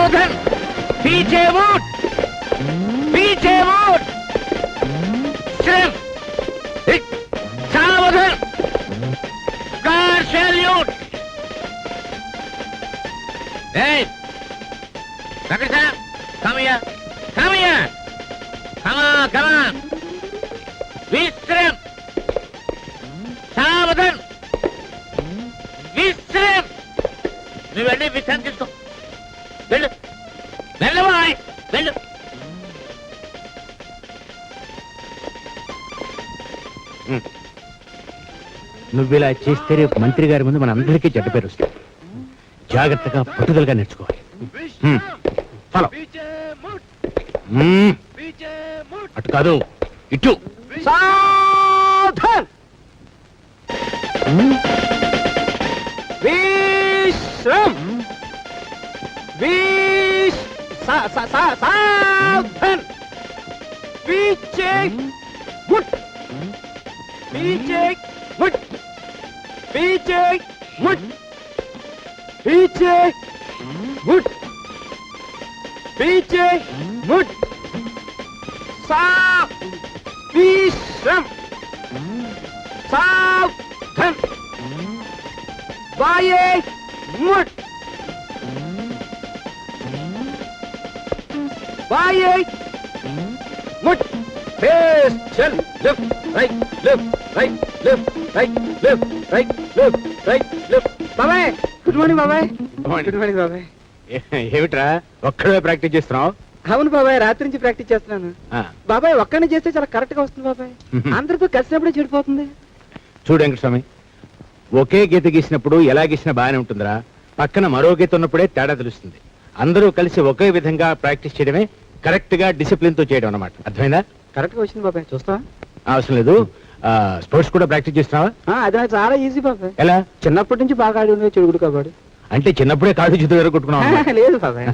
सावधान पीछे मुड़ सिर्फ सावधान car salute come here come on विश्राम सावधान विश्राम నువ్వు వెళ్ళి విశ్రాంతి తీసుకో వెళ్ళు వెళ్ళవాయ్ వెళ్ళు నువ్వు ఇలా చేస్తే రేపు మంత్రి గారి ముందు మన అందరికీ చెడ్డ పేరు వస్తుంది జాగ్రత్తగా పట్టుదలగా నేర్చుకోవాలి ఫాలో అటు కాదు ఇటు సాధన్ విశ్రామ్ सावधान पीछे मुड़ पीछे मुड़ पीछे मुड़ पीछे मुड़ पीछे मुड़ विश्राम सावधान बाएं मुड़ बाएं मुड़ फेस चल लेफ्ट राइट बाबाయ్ గుడ్ మార్నింగ్ బాబాయ్ గుడ్ మార్నింగ్ బాబాయ్ ఏమిట్రా ఒక్కడే ప్రాక్టీస్ చేస్తున్నావు అవును బాబాయ్ రాత్రి నుంచి ప్రాక్టీస్ చేస్తున్నాను బాబాయ్ ఒక్కనే చేస్తే చాలా కరెక్ట్ గా వస్తుంది బాబాయ్ అందరితో కలిసినప్పుడే చెడిపోతుంది చూడు వెంకటస్వామి ఒకే గీత గీసినప్పుడు ఎలా గీసినా బాగానే ఉంటుందిరా పక్కన మరో గీత ఉన్నప్పుడే తేడా తెలుస్తుంది అందరూ కలిసి ఒకే విధంగా ప్రాక్టీస్ చేయడమే కరెక్ట్ గా డిసిప్లిన్ తో చేయడం అన్నమాట అర్థమైందా కరెక్ట్ గా వచ్చింది బాబాయ్ చూస్తా అవసరం లేదు స్పోర్ట్స్ కూడా ప్రాక్టీస్ చేస్తున్నావా అది చాలా ఈజీ బాబాయ్ ఎలా చిన్నప్పటి నుంచి బాగా ఆడి ఉండే చెడుగుడు కబడ్డీ అంటే చిన్నప్పుడే కాదు చిత్తు దగ్గర కొట్టుకున్నావా లేదు బాబాయ్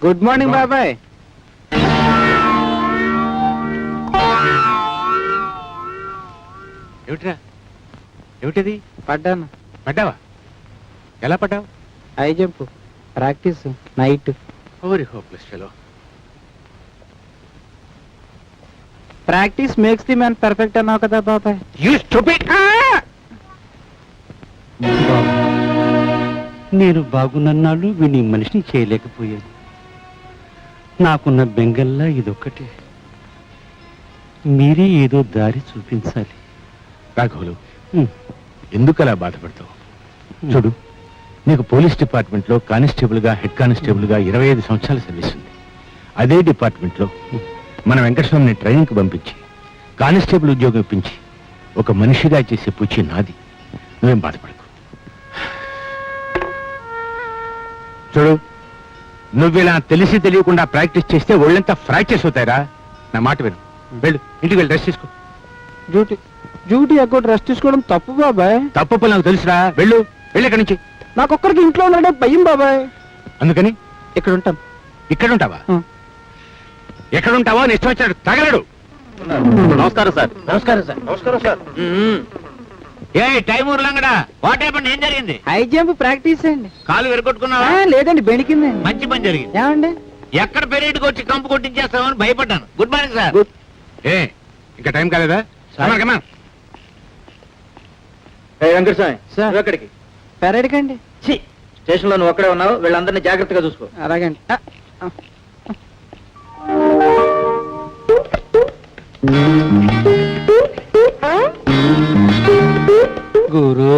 గుడ్ మార్నింగ్ బాబాయ్ ఏమిట్రా ఏమిటది పడ్డావా ఎలా పడ్డావు హై జంప్ ప్రాక్టీస్ నైట్ ఓరి hopeless fellow practice makes the man perfect అన్నావు కదా బాబాయ్ యు స్టూపిడ్ నేను బాగున్నన్నాళ్ళు వీని మనిషిని చేయలేకపోయాను నాకున్న బెంగల్లా ఇదొక్కటే మీరే ఏదో దారి చూపించాలి రాఘవులు ఎందుకు అలా బాధపడతావు చూడు నీకు పోలీస్ డిపార్ట్మెంట్ లో కానిస్టేబుల్ గా హెడ్ కానిస్టేబుల్ గా 25 సంవత్సరాల సర్వీస్ ఉంది అదే డిపార్ట్మెంట్ లో మన వెంకటస్వామిని ట్రైనింగ్ కి పంపించి కానిస్టేబుల్ ఉద్యోగం ఇప్పించి ఒక మనిషిగా చేసే పూచి నాది నువ్వేం బాధపడకు చూడు నువ్విలా తెలిసి తెలియకుండా ప్రాక్టీస్ చేస్తే ఒళ్ళంతా ఫ్రాక్చర్స్ అవుతాయిరా నా మాట విను వెళ్ళు ఇంటికి వెళ్ళి రెస్ట్ తీసుకో డ్యూటీ అకౌంట్ రెస్ట్ తీసుకోవడం తప్పు బాబాయ్ తప్పు నాకు తెలుసురా వెళ్ళు వెళ్ళి ఇక్కడి నుంచి నాకొక్కరికి ఇంట్లో ఉన్నాడే భయం బాబాయ్ అందుకని ఇక్కడ ఉంటాం ఇక్కడ ఉంటావా ఎక్కడ ఉంటావా ఇష్టం వచ్చాడు తగలడు నమస్కారం సార్ నమస్కారం సార్ నమస్కారం సార్ ఏ టైం ఊర్లంగడా వాట్ హ్యాపెండ్ ఏం జరిగింది హై జంప్ ప్రాక్టీస్ అండి కాలు విరగొట్టుకున్నావా లేదండి బెణికిందండి మంచి పని జరిగింది ఏమండి ఎక్కడ పెరేడ్కి వచ్చి కంపు కొట్టించేస్తామని భయపడ్డాను గుడ్ మార్నింగ్ సార్ ఏ ఇంకా టైం కాలేదా వెంకటస్వామి సార్ ఎక్కడికి పెరేడ్కి అండి స్టేషన్ లో నువ్వు ఒక్కడే ఉన్నావు వీళ్ళందరినీ జాగ్రత్తగా చూసుకో అలాగే అండి గురు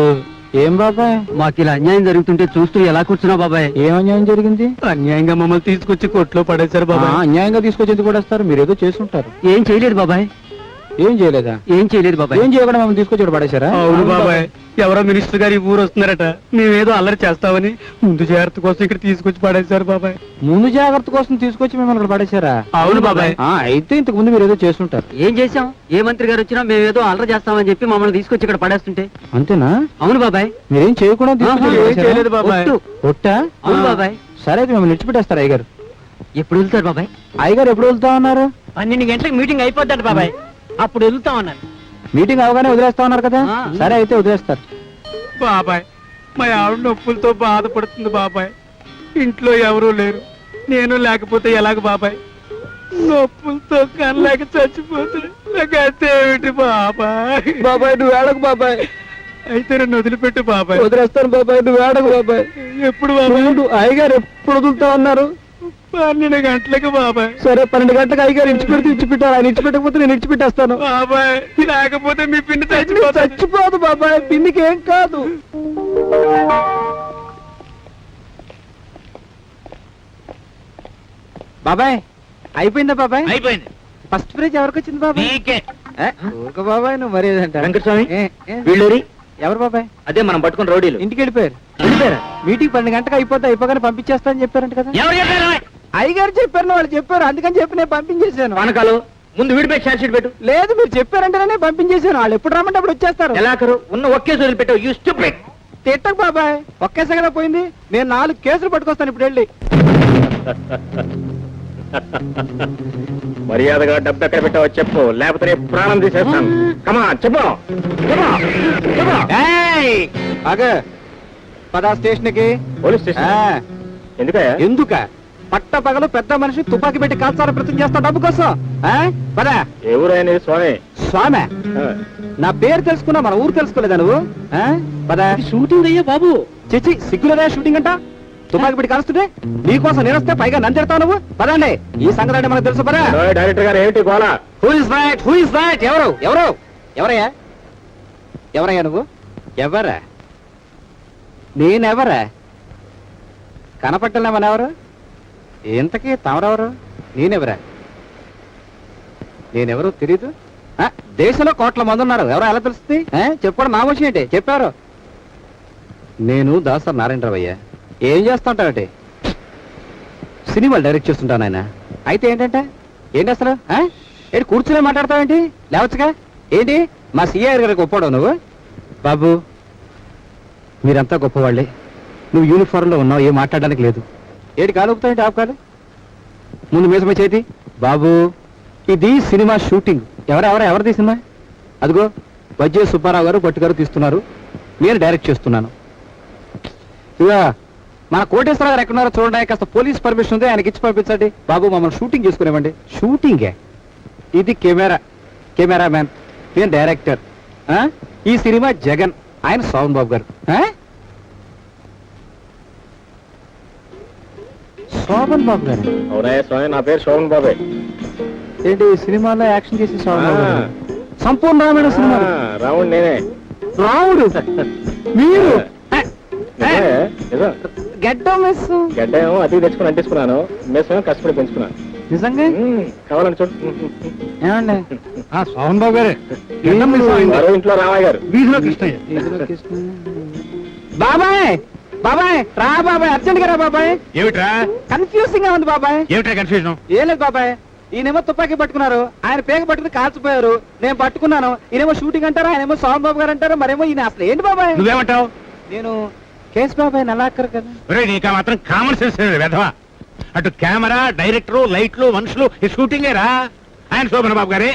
ఏం బాబాయ్ మాకు ఇలా అన్యాయం జరుగుతుంటే చూస్తూ ఎలా కూర్చున్నావు బాబాయ్ ఏం అన్యాయం జరిగింది అన్యాయంగా మమ్మల్ని తీసుకొచ్చి కోర్టులో పడేశారు బాబాయ్ అన్యాయంగా తీసుకొచ్చి ఎందుకు పడేస్తారు మీరు ఏదో చేసుంటారు ఏం చేయలేదు బాబాయ్ ఏం చేయలేదా ఏం చేయలేదు బాబాయ్ ఏం చేయకుండా మమ్మల్ని తీసుకొచ్చి పడేశారా అవును బాబాయ్ ఎవరో మినిస్టర్ గారు ఈ ఊరు వస్తున్నారట మేమేదో అల్లరి చేస్తామని ముందు జాగ్రత్త కోసం ఇక్కడ తీసుకొచ్చి పడేశారు బాబాయ్ ముందు జాగ్రత్త కోసం తీసుకొచ్చి మిమ్మల్ని ఇక్కడ పడేశారా అవును బాబాయ్ అయితే ఇంతకు ముందు మీరు ఏదో చేస్తుంటారు ఏం చేసాం ఏ మంత్రి గారు వచ్చినా మేమేదో అల్లరి చేస్తామని చెప్పి మమ్మల్ని తీసుకొచ్చి ఇక్కడ పడేస్తుంటే అంతేనా అవును బాబాయ్ మీరేం చేయకుండా చేయలేదు బాబాయ్ ఒట్టా అవును బాబాయ్ సరే అయితే మిమ్మల్ని విడిచిపెట్టేస్తారు అయ్యగారు ఎప్పుడు వెళ్తారు బాబాయ్ అయ్యగారు ఎప్పుడు వెళ్తా ఉన్నారు 12 గంటలకు మీటింగ్ అయిపోద్దంట బాబాయ్ అప్పుడు వెళ్తా ఉన్నారు మీటింగ్ అవగానే వదిలేస్తా ఉన్నారు కదా సరే అయితే వదిలేస్తారు బాబాయ్ మా ఆవిడ నొప్పులతో బాధపడుతుంది బాబాయ్ ఇంట్లో ఎవరూ లేరు, నేను లేకపోతే ఎలాగ బాబాయ్? నొప్పులతో కనలేక చచ్చిపోతుంది. నాకు అంతేమిటి బాబాయ్? బాబాయ్ నువ్వు ఏడకు బాబాయ్. అయితే నన్ను వదిలిపెట్టు బాబాయ్. వదిలేస్తాను బాబాయ్, నువ్వు ఏడకు బాబాయ్. ఎప్పుడు బాబాయ్? అయ్యగారు ఎప్పుడు వదులుతా ఉన్నారు? 12 గంటలకు బాబాయ్. సరే 12 గంటలకు అయ్యగారు ఇచ్చిపెట్టారు. ఆయన ఇచ్చిపెట్టకపోతే నేను ఇచ్చిపెట్టేస్తాను బాబాయ్, లేకపోతే మీ పిండి చచ్చిపోతుంది. చచ్చిపోదు బాబాయ్, పిన్నికి ఏం కాదు. బాబాయ్ అయిపోయిందా బాబాయ్? అయిపోయింది. ఫస్ట్ ప్రైజ్ ఎవరికి వచ్చింది బాబాయ్? నీకే. ఊరుకో బాబాయ్, నువ్వు మరీ ఏదంట. వెంకటస్వామి ఏ? వీళ్ళూరి ఎవరు బాబాయ్? అదే మనం పట్టుకున్న రౌడీలు. ఇంటికి వెళ్ళిపోయారా? మీటింగ్ 12 గంటలకు అయిపోగానే పంపించేస్తా అని చెప్పారంట కదా. ఎవరు చెప్పారు? అయ్యగారు చెప్పారు, వాళ్ళు చెప్పారు, అందుకని చెప్పి నేను పంపించేశాను. పానకాలు ముందు వీడిపై ఛార్జ్ షీట్ పెట్టు. లేదు మీరు చెప్పారంటే నేను పంపించేశాను. వాళ్ళు ఎప్పుడు రమ్మంటే అప్పుడు వచ్చేస్తారు. ఎలాకరు ఉన్న ఒకే సోదరు పెట్టావు. You stupid. తిట్టకు బాబాయ్, ఒకేసారి కదా పోయింది. నేను 4 కేసులు పట్టుకొస్తాను ఇప్పుడు వెళ్ళి. మర్యాదగా డబ్బు ఎక్కడ పెట్టావో చెప్పు, లేకపోతే రేపు ప్రాణం తీసేస్తాను. కమా చెప్పు. ఆగే పదా స్టేషన్ కి. పోలీస్ స్టేషన్ ఎందుకయ్యా? ఎందుక పట్ట పగలు పెద్ద మనిషి తుపాకీ పెట్టి కాల్చాలని ప్రయత్నం చేస్తా డబ్బు కోసం. పదా. ఏ ఊరైనా స్వామి? స్వామి నా పేరు తెలుసుకున్నా, మన ఊరు తెలుసుకోలేదా నువ్వు? పదా. షూటింగ్ అయ్యా బాబు. చిచి సిగ్గులేదా షూటింగ్ అంట? తుపాకీ పెట్టి కాల్స్తుంటే నీకోసం నేను వస్తే పైగా నన్ను తిడతావు నువ్వు. పదండి, ఈ సంగతి అంటే మనకు తెలుసు. పదా. డైరెక్టర్ గారు ఏమిటి గోళ? Who is that? ఎవరయ్యా నువ్వు? ఎవరా? నేనెవరా? కనపట్టలే మనెవరు? ఇంతకీ తమరెవరు? నేనెవరు తెలీదు. దేశంలో కోట్ల మంది ఉన్నారు, ఎవరో ఎలా తెలుస్తుంది? చెప్పడం నా విషయం ఏంటి? చెప్పారు. నేను దాసర్ నారాయణరావయ్య. ఏం చేస్తుంటావంటే? సినిమాలు డైరెక్ట్ చేస్తుంటాను ఆయన. అయితే ఏంటి అసలు? ఏంటి కూర్చునే మాట్లాడతావేంటి? లేవచ్చుగా. ఏంటి మా సిఐ గారికి ఒప్పాడు నువ్వు? బాబు మీరంతా గొప్పవాళ్ళే, నువ్వు యూనిఫామ్ లో ఉన్నావు, ఏం మాట్లాడడానికి లేదు. ఏంటి కాలు ఊపుతావేంటి? ఆపుకాలు ముందు మీసమ చేతి. బాబు ఇది సినిమా షూటింగ్. ఎవరిది సినిమా? అదిగో వైద్య సుబ్బారావు గారు భట్టు గారు తీస్తున్నారు, నేను డైరెక్ట్ చేస్తున్నాను. ఇక మన కోటేశ్వర గారు ఎక్కడున్నారో చూడండి, కాస్త పోలీస్ పర్మిషన్ ఉంది, ఆయనకి ఇచ్చి పంపించండి. బాబు మమ్మల్ని షూటింగ్ చేసుకునేవ్వండి. షూటింగే ఇది. కెమెరా మ్యాన్, నేను డైరెక్టర్. ఈ సినిమా జగన్, ఆయన శోభన్ బాబు గారు. శోభన్ బాబు గారు? అవునయ్య స్వామి, నా పేరు శోభన్ బాబే. ఏంటి సినిమాలో యాక్షన్ చేసి శోభన్ బాబు గారు? సంపూర్ణ రామాయణ సినిమా రావుడు నేనే. రాముడు మీరు? గడ్డం అది తెచ్చుకుని అంటించుకున్నాను, మెస్ కష్టపడి పెంచుకున్నాను. నిజంగా కావాలని చూడు. ఏమండి శోభన్ బాబు గారే ఇంట్లో రామయ్య గారు, వీధిలో కృష్ణయ్య. బాబాయ్ రా బాబాయ్, అర్జెంట్ గా రా బాబాయ్. ఏమిట్రా కన్ఫ్యూజింగ్ గా ఉంది బాబాయ్. ఏమిట్రా కన్ఫ్యూజన్? ఏం లేదు బాబాయ్, ఈయనేమో తుపాకీ పట్టుకున్నారు, ఆయన పేక పట్టుకుని కాల్చిపోయారు, నేను పట్టుకున్నాను. ఈయనేమో షూటింగ్ అంటారు, ఆయనేమో శోభన్ బాబు గారు అంటారు, మరేమో ఈయన అసలు ఏంటి బాబాయ్? నువ్వేమంటావు? నేను కేసు బాబాయ్ నల్లాక్కరు కదా. నీకు మాత్రం కామన్ సెన్స్ వెధవా. అటు కెమెరా, డైరెక్టరు, లైట్లు, మనుషులు, ఈ షూటింగే రా. ఆయన శోభన్ బాబు గారే.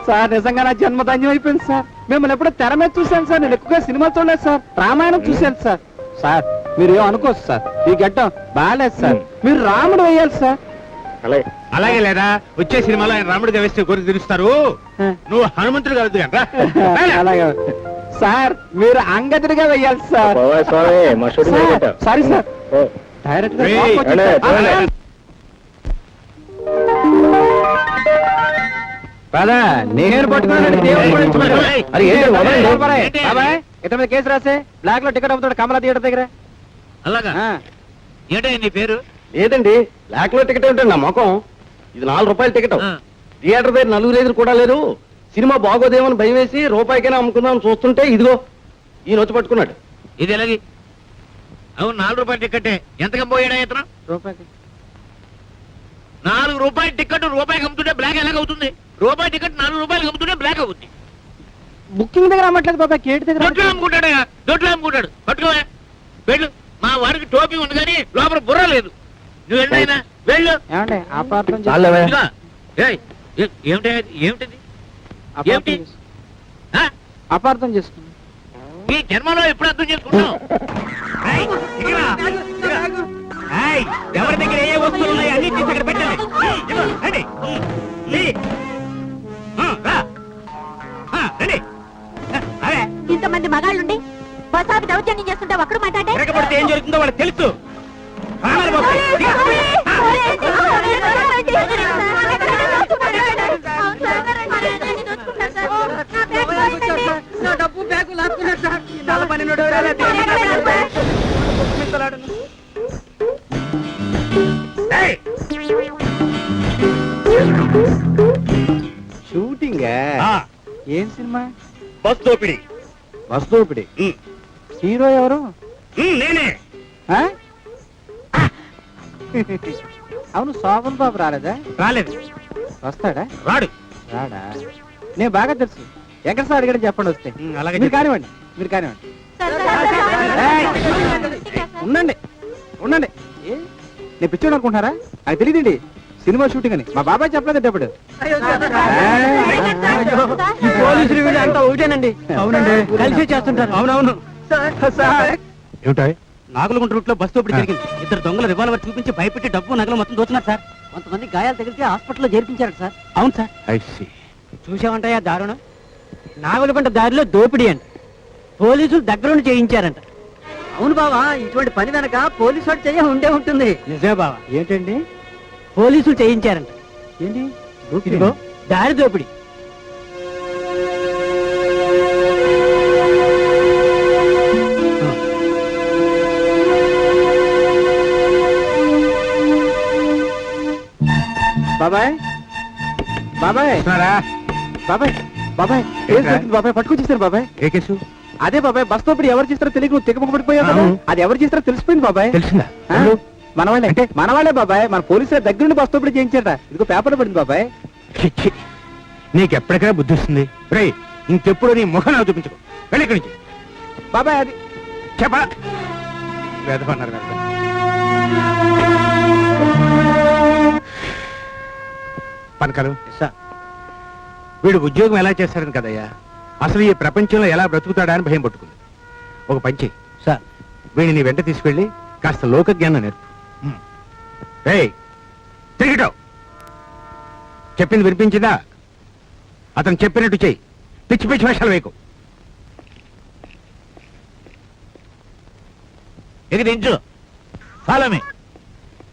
సార్ నిజంగా నా జన్మ ధన్యం అయిపోయింది సార్. మిమ్మల్ని ఎప్పుడో తెర మీద చూశాను సార్, నేను ఎక్కువగా సినిమా చూడలేదు సార్, రామాయణం చూశాను సార్. మీరు ఏం అనుకోవచ్చు సార్, ఈ గడ్డం బాగాలేదు సార్, మీరు రాముడు వేయాలి సార్. అలాగే లేదా, వచ్చే సినిమాలో ఆయన రాముడిగా వేస్తే కోరిక తీరుస్తారు, నువ్వు హనుమంతుడు కలుగుతా. అలాగే సార్, మీరు అంగదుడిగా వేయాలి సార్. సారీ సార్, డైరెక్ట్ నేను పట్టుకున్నాను. ఇతని కేసు రాసే, బ్లాక్ లో టికెట్ అమ్ముతాడు కమలా థియేటర్ దగ్గర. అలాగా? ఏంటో నీ పేరు? ఏదండి బ్లాక్ లో టికెట్ ఏమిటండి నా మొఖం? ఇది 4 రూపాయల టికెట్. థియేటర్ దగ్గర 4 ఎదురు కూడా లేదు. సినిమా బాగోదేమని భయం వేసి రూపాయికైనా అమ్ముకుందామని చూస్తుంటే ఇదిగో ఈయన వచ్చి పట్టుకున్నాడు. ఇది ఎలాగి? అవును, 4 రూపాయల టికెట్. ఎంతకం పోయాడా ఇతను? రూపాయికి. 4 రూపాయల టికెట్ రూపాయికి అమ్ముతుంటే బ్లాక్ ఎలాగవుతుంది? రూపాయి టికెట్ 4 రూపాయలకి అమ్ముతుంటే బ్లాక్ అవుతుంది. బుకింగ్ దగ్గర అమ్మట్లేదు బాబా, కేట్ దగ్గర దొడ్లో అమ్ముకుంటాడు. పట్టుకోవా, వెళ్ళు. మా వాడికి టోపీ ఉంది కానీ లోపల బుర్ర లేదు. నువ్వు వెళ్ళైనా వెళ్ళు. ఏమండి అపార్థం ఏమిటది? అపార్థం చేసుకున్నా. ఈ జన్మలో ఎప్పుడు అర్థం చేసుకుంటాం? ఏయ్, దిగరా. ఏయ్, ఎవరి దగ్గర ఏ వస్తువులు ఉన్నాయో అన్ని తీసి ఇక్కడ పెట్టండి. ఇదిగో, రండి. లే. రా. రండి. అదే ఇంతమంది మగాళ్ళుండి బసాబి దౌర్జన్యం చేస్తుంటే ఒక్కడు మాట్లాడే తిరగబడితే ఏం జరుగుతుందో వాళ్ళకి తెలుసు. రామరి బాబు, దిగ. నా డబ్బు బ్యాగు లాక్కున్నారు సార్. చాలా పని ఏయ్, షూటింగ్ ఆ, ఏం సినిమా? బస్ దోపిడి. వస్తువుపిడి. ఉమ్, హీరో ఎవరు? నేనే. ఆ? అవును, శోభన్ బాబు రాలేదా? రాలేదు. వస్తాడా? రాడు. రాడా? నేను బాగా తెలుసు. ఎక్కడ సార్ అడిగాడని చెప్పండి వస్తే. అలాగే మీరు కానివ్వండి, మీరు కానివ్వండి. ఉండండి ఉండండి. ఏ? నేను పిచ్చోడు అనుకుంటున్నారా? అది తెలియదండి సినిమా షూటింగ్ అని. మా బాబాయ్ చెప్పలేదండి అప్పుడు. ఈ పోలీసులు వీళ్ళు అంతా ఒకటేనండి. అవునండి. కలిసి చేస్తుంటారు. అవునవును. ఏమిటా? నాగులగుంట రూట్ లో బస్ తోపిడి జరిగింది. ఇద్దరు దొంగలు రివాల్వర్ చూపించి భయపెట్టి డబ్బు నగలు మొత్తం దోచున్నారు సార్. కొంతమంది గాయాలు తగిలితే హాస్పిటల్లో చేర్పించారు సార్. అవును సార్. I see. చూసామంటాయా దారుణం? నాగులగుంట దారిలో దోపిడీ అంట. పోలీసులు దగ్గరుండి చేయించారంట. అవును బావా, ఇటువంటి పని వెనక పోలీసు వాడు చెయ్య ఉండే ఉంటుంది. నిజమే బావా. ఏంటండి? పోలీసులు చేయించారంట. ఏంటి? ఇదిగో దారి దోపిడీ. బాబాయ్ బాబాయ్ వస్తున్నారా? బాబాయ్ బాబాయ్ ఏంట్రా? కేసు దొరికింది బాబాయ్. పట్టుకొచ్చేసారు బాబాయ్. ఏ కేసు? అదే బాబాయ్, బస్ తోపిడి ఎవరు చేస్తారో తెలియక నువ్వు తిక్కపడిపోయావు కదా. అవును. అది ఎవరు చేస్తారో తెలిసిపోయింది బాబాయ్. తెలిసిందా? ఆ? మనవాళ్ళే అంటే మనవాళ్ళే బాబాయ్. మన పోలీసుల దగ్గర నుండి బస్ తోపిడి చేయించారట. ఇదిగో పేపర్లో పడింది బాబాయ్. నీకు ఎప్పటికైనా బుద్ధి వస్తుంది. రే, ఇంకెప్పుడు నీ ముఖం నాకు చూపించుకో. వెళ్ళి ఇక్కడి నుంచి. బాబాయ్ అది చెప్పా. వేదమన్నారు కదా. పనకలు వీడు ఉద్యోగం ఎలా చేస్తారని కదయ్యా, అసలు ఈ ప్రపంచంలో ఎలా బ్రతుకుతాడా అని భయం పట్టుకుంది. ఒక పంచి సార్, వీడిని నీ వెంట తీసుకెళ్ళి కాస్త లోక జ్ఞానం నేర్పు. తిరిగిటో చెప్పింది వినిపించిందా? అతను చెప్పినట్టు చెయ్యి. పిచ్చి పిచ్చి వేషాలు వేయకు. ఇది దించు. Follow me.